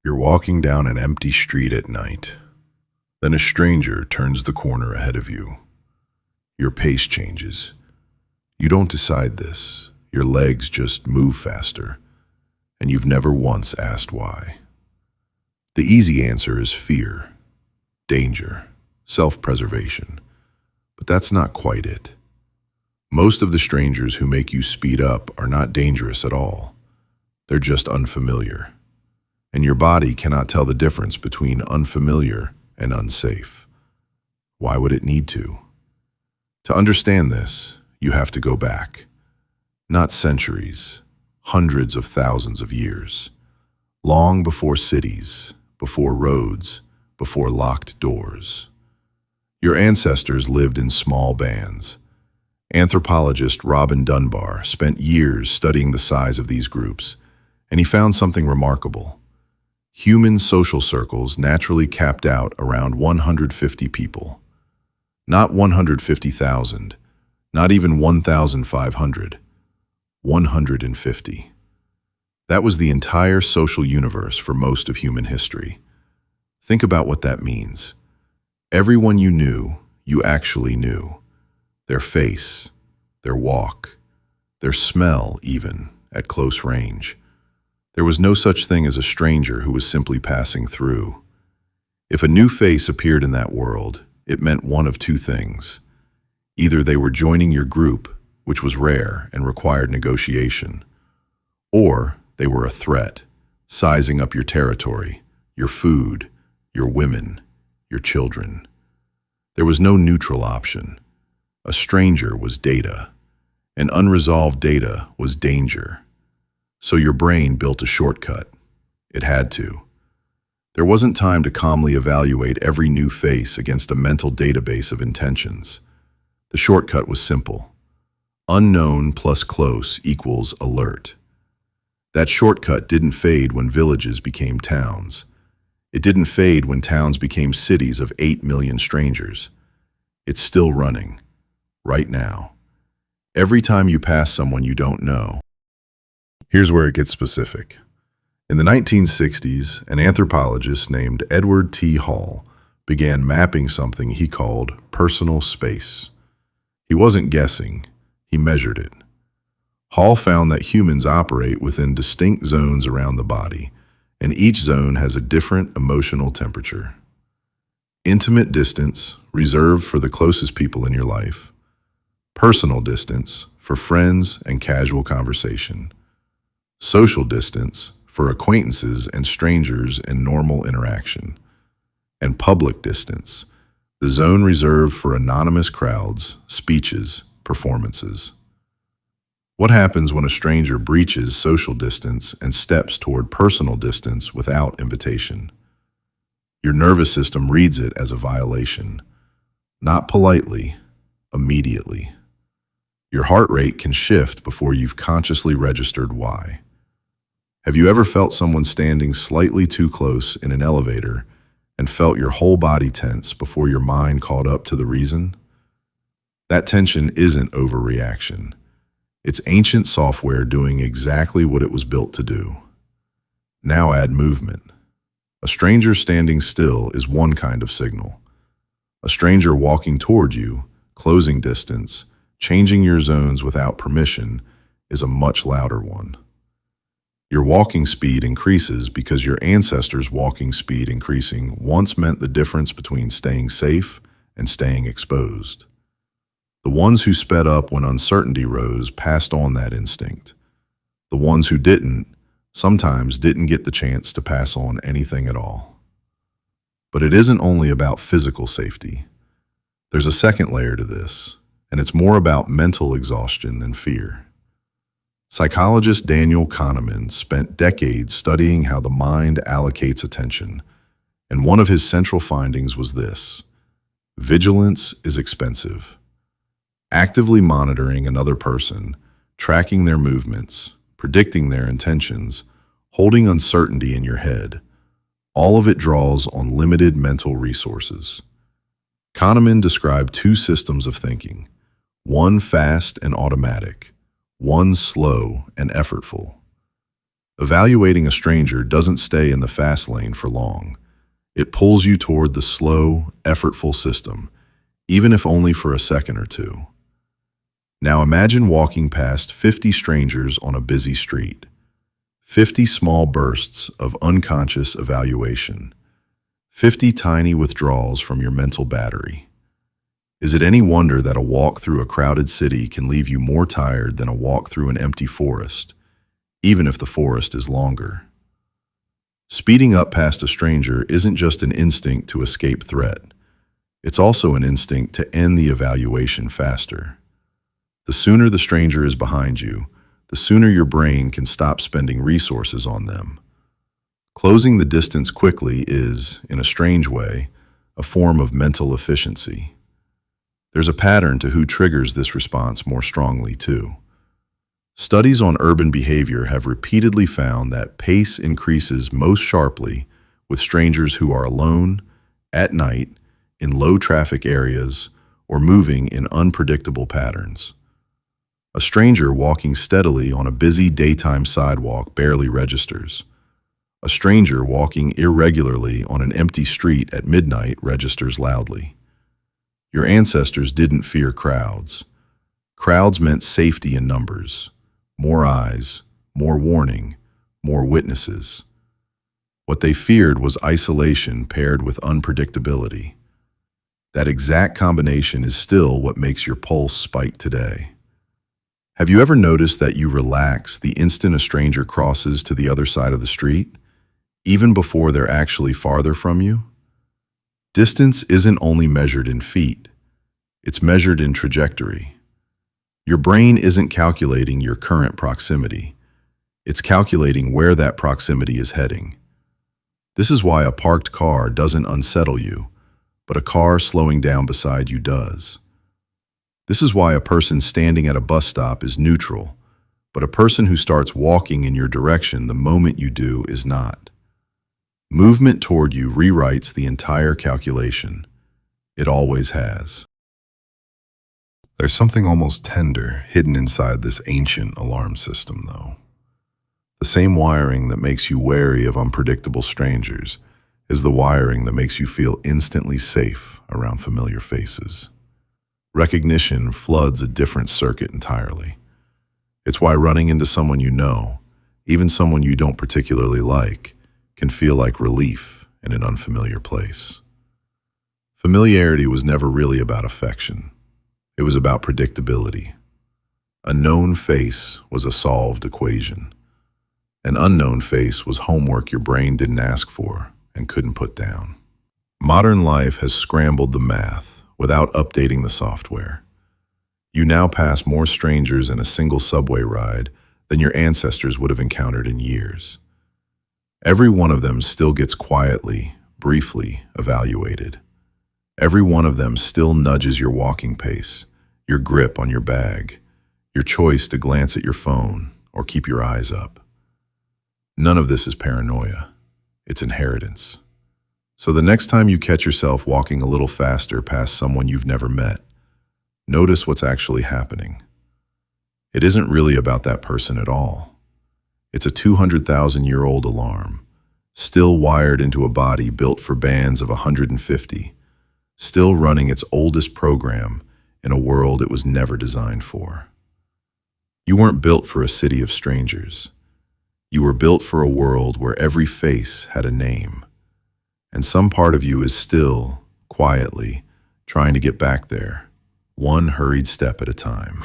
You're walking down an empty street at night. Then a stranger turns the corner ahead of you. Your pace changes. You don't decide this. Your legs just move faster, and you've never once asked why. The easy answer is fear, danger, self-preservation. But that's not quite it. Most of the strangers who make you speed up are not dangerous at all. They're just unfamiliar. And your body cannot tell the difference between unfamiliar and unsafe. Why would it need to? To understand this, you have to go back. Not centuries, hundreds of thousands of years. Long before cities, before roads, before locked doors. Your ancestors lived in small bands. Anthropologist Robin Dunbar spent years studying the size of these groups, and he found something remarkable. Human social circles naturally capped out around 150 people. Not 150,000, not even 1,500, 150. That was the entire social universe for most of human history. Think about what that means. Everyone you knew, you actually knew. Their face, their walk, their smell even, at close range. There was no such thing as a stranger who was simply passing through. If a new face appeared in that world, it meant one of two things. Either they were joining your group, which was rare and required negotiation, or they were a threat, sizing up your territory, your food, your women, your children. There was no neutral option. A stranger was data, and unresolved data was danger. So your brain built a shortcut. It had to. There wasn't time to calmly evaluate every new face against a mental database of intentions. The shortcut was simple. Unknown plus close equals alert. That shortcut didn't fade when villages became towns. It didn't fade when towns became cities of 8 million strangers. It's still running, right now. Every time you pass someone you don't know. Here's where it gets specific. In the 1960s, an anthropologist named Edward T. Hall began mapping something he called personal space. He wasn't guessing, he measured it. Hall found that humans operate within distinct zones around the body, and each zone has a different emotional temperature. Intimate distance, reserved for the closest people in your life. Personal distance, for friends and casual conversation. Social distance, for acquaintances and strangers in normal interaction. And public distance, the zone reserved for anonymous crowds, speeches, performances. What happens when a stranger breaches social distance and steps toward personal distance without invitation? Your nervous system reads it as a violation. Not politely, immediately. Your heart rate can shift before you've consciously registered why. Have you ever felt someone standing slightly too close in an elevator and felt your whole body tense before your mind caught up to the reason? That tension isn't overreaction. It's ancient software doing exactly what it was built to do. Now add movement. A stranger standing still is one kind of signal. A stranger walking toward you, closing distance, changing your zones without permission, is a much louder one. Your walking speed increases because your ancestors' walking speed increasing once meant the difference between staying safe and staying exposed. The ones who sped up when uncertainty rose passed on that instinct. The ones who didn't sometimes didn't get the chance to pass on anything at all. But it isn't only about physical safety. There's a second layer to this, and it's more about mental exhaustion than fear. Psychologist Daniel Kahneman spent decades studying how the mind allocates attention, and one of his central findings was this: vigilance is expensive. Actively monitoring another person, tracking their movements, predicting their intentions, holding uncertainty in your head, all of it draws on limited mental resources. Kahneman described two systems of thinking, one fast and automatic, one slow and effortful. Evaluating a stranger doesn't stay in the fast lane for long. It pulls you toward the slow, effortful system, even if only for a second or two. Now imagine walking past 50 strangers on a busy street. 50 small bursts of unconscious evaluation. 50 tiny withdrawals from your mental battery. Is it any wonder that a walk through a crowded city can leave you more tired than a walk through an empty forest, even if the forest is longer? Speeding up past a stranger isn't just an instinct to escape threat. It's also an instinct to end the evaluation faster. The sooner the stranger is behind you, the sooner your brain can stop spending resources on them. Closing the distance quickly is, in a strange way, a form of mental efficiency. There's a pattern to who triggers this response more strongly, too. Studies on urban behavior have repeatedly found that pace increases most sharply with strangers who are alone, at night, in low-traffic areas, or moving in unpredictable patterns. A stranger walking steadily on a busy daytime sidewalk barely registers. A stranger walking irregularly on an empty street at midnight registers loudly. Your ancestors didn't fear crowds. Crowds meant safety in numbers. More eyes, more warning, more witnesses. What they feared was isolation paired with unpredictability. That exact combination is still what makes your pulse spike today. Have you ever noticed that you relax the instant a stranger crosses to the other side of the street, even before they're actually farther from you? Distance isn't only measured in feet, it's measured in trajectory. Your brain isn't calculating your current proximity, it's calculating where that proximity is heading. This is why a parked car doesn't unsettle you, but a car slowing down beside you does. This is why a person standing at a bus stop is neutral, but a person who starts walking in your direction the moment you do is not. Movement toward you rewrites the entire calculation. It always has. There's something almost tender hidden inside this ancient alarm system, though. The same wiring that makes you wary of unpredictable strangers is the wiring that makes you feel instantly safe around familiar faces. Recognition floods a different circuit entirely. It's why running into someone you know, even someone you don't particularly like, can feel like relief in an unfamiliar place. Familiarity was never really about affection. It was about predictability. A known face was a solved equation. An unknown face was homework your brain didn't ask for and couldn't put down. Modern life has scrambled the math without updating the software. You now pass more strangers in a single subway ride than your ancestors would have encountered in years. Every one of them still gets quietly, briefly evaluated. Every one of them still nudges your walking pace, your grip on your bag, your choice to glance at your phone or keep your eyes up. None of this is paranoia. It's inheritance. So the next time you catch yourself walking a little faster past someone you've never met, notice what's actually happening. It isn't really about that person at all. It's a 200,000-year-old alarm, still wired into a body built for bands of 150, still running its oldest program in a world it was never designed for. You weren't built for a city of strangers. You were built for a world where every face had a name. And some part of you is still, quietly, trying to get back there, one hurried step at a time.